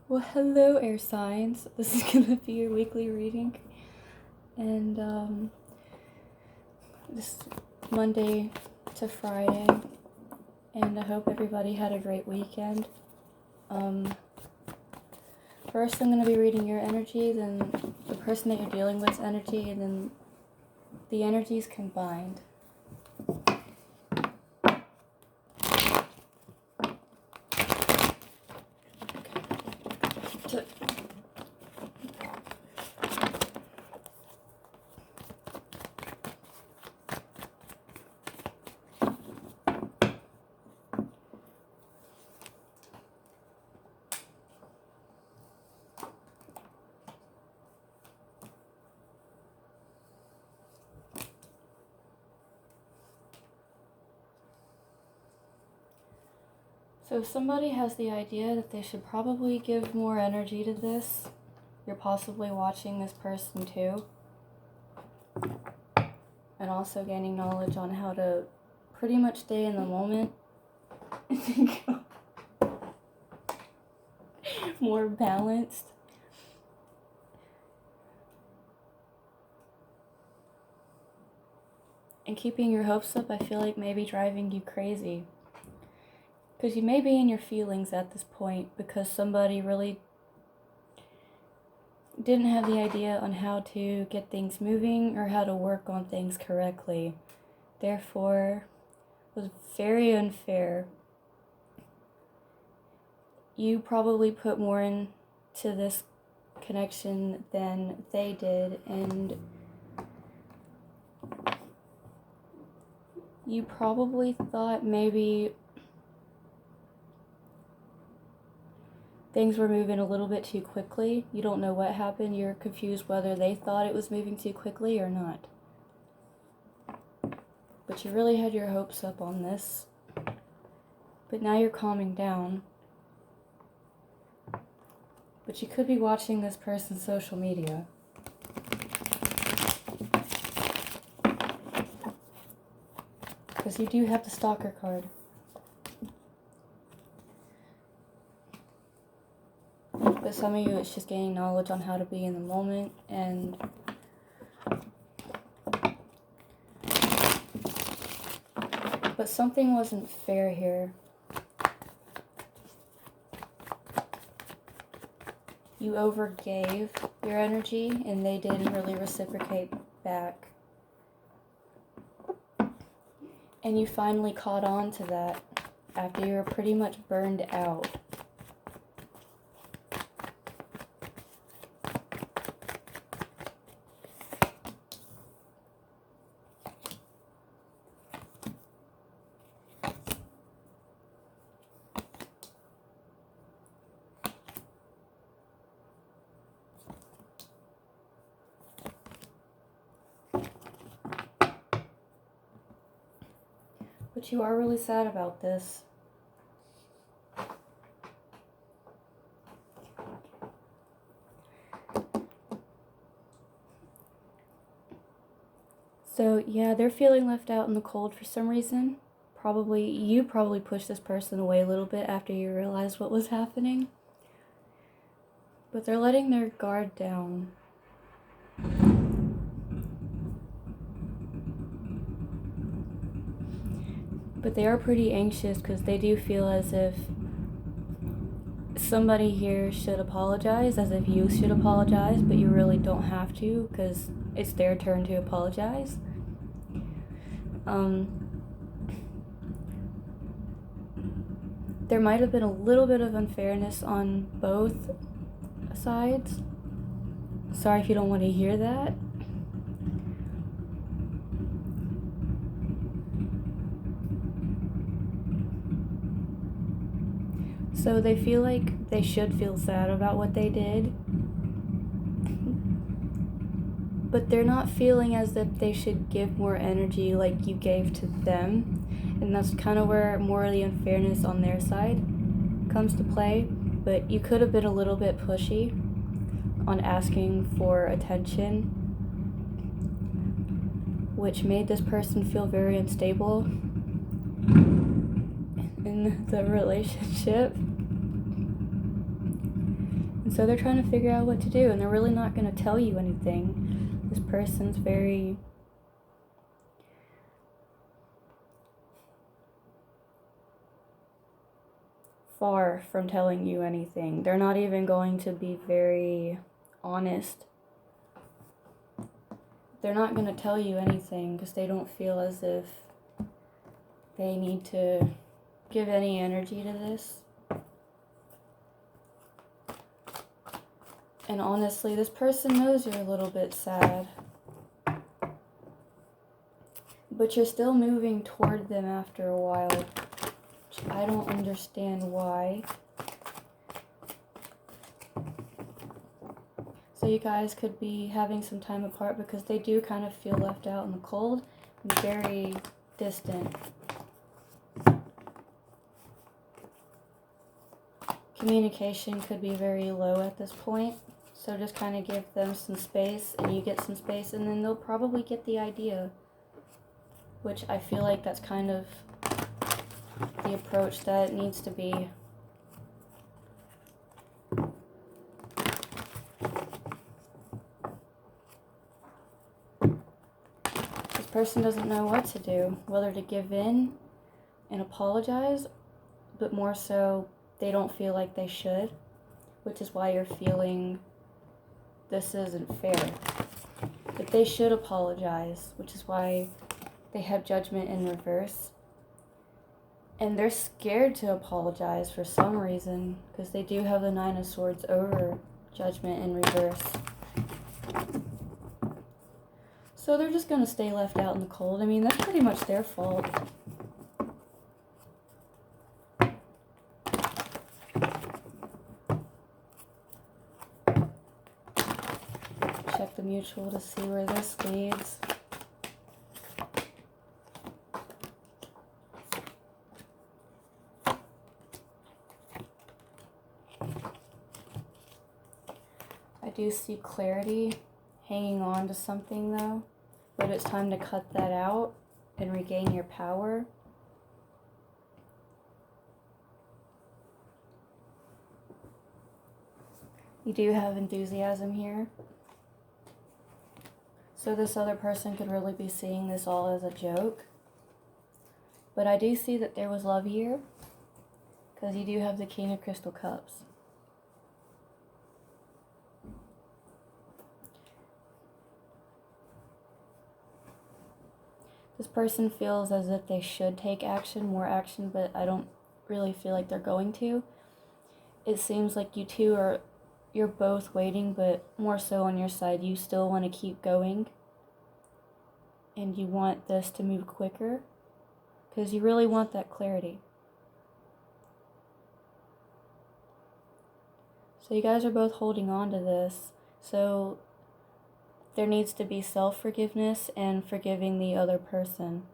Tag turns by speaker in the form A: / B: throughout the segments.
A: Well, hello, air signs. This is gonna be your weekly reading, and this Monday to Friday, and I hope everybody had a great weekend. First, I'm gonna be reading your energy, then the person that you're dealing with's energy, and then the energies combined. So if somebody has the idea that they should probably give more energy to this, you're possibly watching this person too. And also gaining knowledge on how to pretty much stay in the moment. More balanced. And keeping your hopes up, I feel like maybe driving you crazy. Because you may be in your feelings at this point because somebody really didn't have the idea on how to get things moving or how to work on things correctly. Therefore, it was very unfair. You probably put more into this connection than they did, and you probably thought maybe things were moving a little bit too quickly. You don't know what happened. You're confused whether they thought it was moving too quickly or not. But you really had your hopes up on this. But now you're calming down. But you could be watching this person's social media. Because you do have the stalker card. But some of you, it's just gaining knowledge on how to be in the moment, and but something wasn't fair here. You overgave your energy, and they didn't really reciprocate back. And you finally caught on to that after you were pretty much burned out. But you are really sad about this. So yeah, they're feeling left out in the cold for some reason. You probably pushed this person away a little bit after you realized what was happening. But they're letting their guard down. But they are pretty anxious because they do feel as if somebody here should apologize, as if you should apologize, but you really don't have to because it's their turn to apologize. There might have been a little bit of unfairness on both sides. Sorry if you don't want to hear that. So they feel like they should feel sad about what they did. But they're not feeling as if they should give more energy like you gave to them. And that's kind of where more of the unfairness on their side comes to play. But you could have been a little bit pushy on asking for attention, which made this person feel very unstable in the relationship. And so they're trying to figure out what to do, and they're really not going to tell you anything. This person's very far from telling you anything. They're not even going to be very honest. They're not going to tell you anything because they don't feel as if they need to give any energy to this. And honestly, this person knows you're a little bit sad. But you're still moving toward them after a while. Which I don't understand why. So you guys could be having some time apart because they do kind of feel left out in the cold and very distant. Communication could be very low at this point. So just kind of give them some space and you get some space, and then they'll probably get the idea. Which I feel like that's kind of the approach that needs to be. This person doesn't know what to do, whether to give in and apologize, but more so they don't feel like they should, which is why you're feeling this isn't fair. But they should apologize, which is why they have Judgment in reverse. And they're scared to apologize for some reason, because they do have the Nine of Swords over Judgment in reverse. So they're just going to stay left out in the cold. I mean, that's pretty much their fault. Check the mutual to see where this leads. I do see clarity hanging on to something though, but it's time to cut that out and regain your power. You do have enthusiasm here. So this other person could really be seeing this all as a joke. But I do see that there was love here, because you do have the King of Crystal Cups. This person feels as if they should take action, more action, but I don't really feel like they're going to. It seems like you two you're both waiting, but more so on your side, you still want to keep going. And you want this to move quicker, because you really want that clarity. So you guys are both holding on to this. So there needs to be self-forgiveness and forgiving the other person.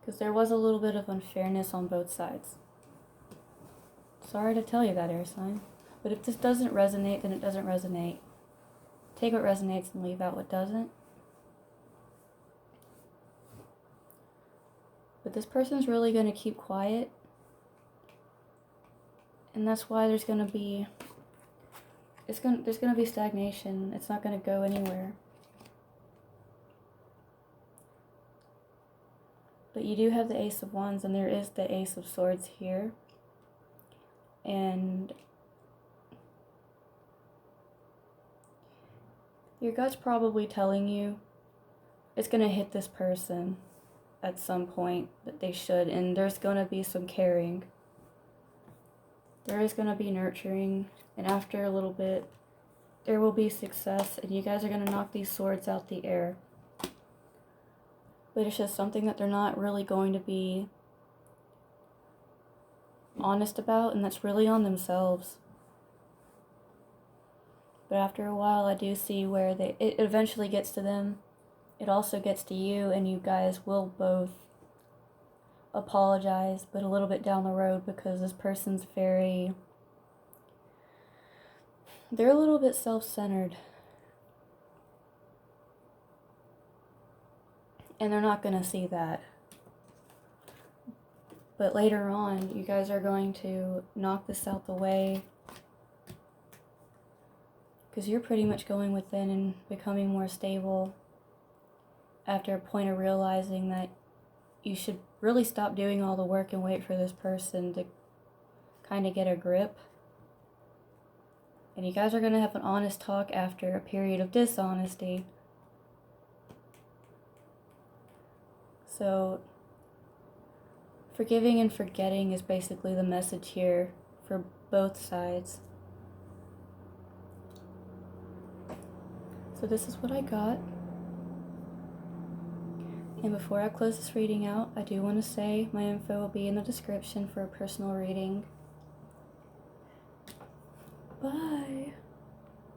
A: Because there was a little bit of unfairness on both sides. Sorry to tell you that, air sign. But if this doesn't resonate, then it doesn't resonate. Take what resonates and leave out what doesn't. But this person's really going to keep quiet. And that's why there's going to be stagnation. It's not going to go anywhere. But you do have the Ace of Wands, and there is the Ace of Swords here. And your gut's probably telling you it's going to hit this person at some point, that they should, and there's going to be some caring. There is going to be nurturing, and after a little bit, there will be success, and you guys are going to knock these swords out the air. But it's just something that they're not really going to be honest about, and that's really on themselves. But after a while, I do see where it eventually gets to them. It also gets to you, and you guys will both apologize, but a little bit down the road, because this person's they're a little bit self-centered. And they're not going to see that. But later on, you guys are going to knock this out the way, because you're pretty much going within and becoming more stable after a point of realizing that you should really stop doing all the work and wait for this person to kind of get a grip. And you guys are going to have an honest talk after a period of dishonesty. So, forgiving and forgetting is basically the message here for both sides. So this is what I got. And before I close this reading out, I do want to say my info will be in the description for a personal reading. Bye!